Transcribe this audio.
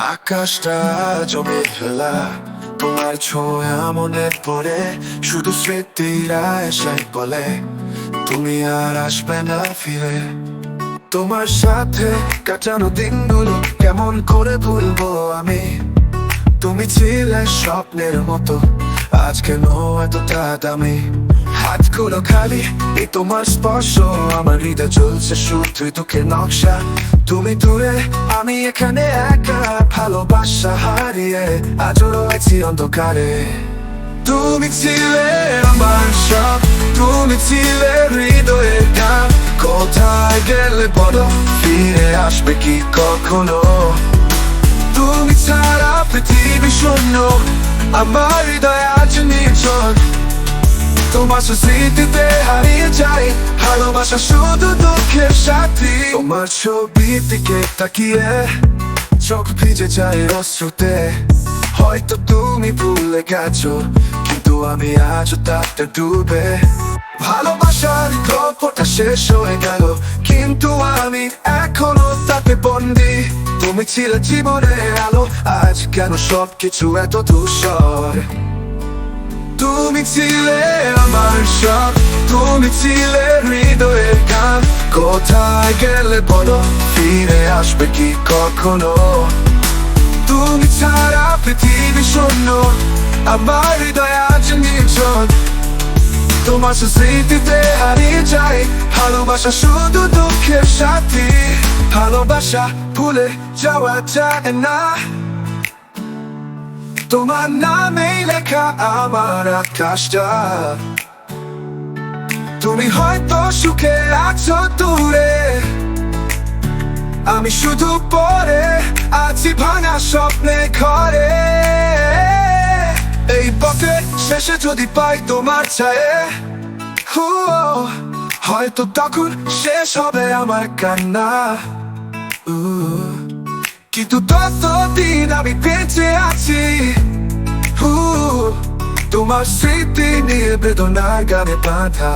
আকাশটা জমে ফেলা, তোমার ছোঁয়া মনে পড়ে, শুধু স্মৃতিরা এসে বলে তুমি আর আসবে না ফিরে। তোমার সাথে কাটানো দিনগুলো কেমন করে ভুলবো আমি। তুমি ছিলে স্বপ্নের মতো, আজ কেন এতটা দামি। হাতগুলো খালি, এই তোমার স্পর্শ, আমার হৃদয় চলছে শুধুই দুঃখের নকশা। তুমি দূরে, আমি এখানে একা, ভালোবাসা হারিয়ে আজও রয়েছি অন্ধকারে। তুমি ছিলে আমার সব, তুমি ছিলে হৃদয়ের গান। কোথায় গেলে বলো, ফিরে আসবে কি কখনো? তুমি ছাড়া পৃথিবী শূন্য, আমার হৃদয় আজ নির্জন। তোমার স্মৃতিতে হারিয়ে যাই, ভালোবাসা শুধু দুঃখের সাথী। তোমার ছবির দিকে তাকিয়ে চোখ ভিজে যায় অশ্রুতে। হয়তো তুমি ভুলে গেছো, কিন্তু আমি আজও তাতে ডুবে। ভালোবাসার গল্পটা শেষ হয়ে গেল, কিন্তু আমি এখনো তাতে বন্দি। তুমি ছিলে জীবনের আলো, আজ কেন সবকিছু এত ধূসর? তুমি ছিলে আমার সব, তুমি ছিলে হৃদয়ের গান। কোথায় গেলে বলো, ফিরে আসবে কি কখনো? তুমি ছাড়া পৃথিবী শূন্য, আমার হৃদয় আজ নির্জন। তোমার স্মৃতিতে হারিয়ে যাই, ভালোবাসা শুধু দুঃখের সাথী। ভালোবাসা ভুলে যাওয়া যায় না, তোমার নামেই লেখা আমার আকাশটা। তুমি হয়তো সুখে আছো দূরে, আমি শুধু পড়ে আছি ভাঙা স্বপ্নে ঘরে। এই পথে শেষে যদি পাই তোমার ছায়ে, হয়তো তখন শেষ হবে আমার কান্না। কিন্তু ততদিন আমি বেঁচে আছি, তোমার স্মৃতি নিয়ে বেদনার গানে বাঁধা।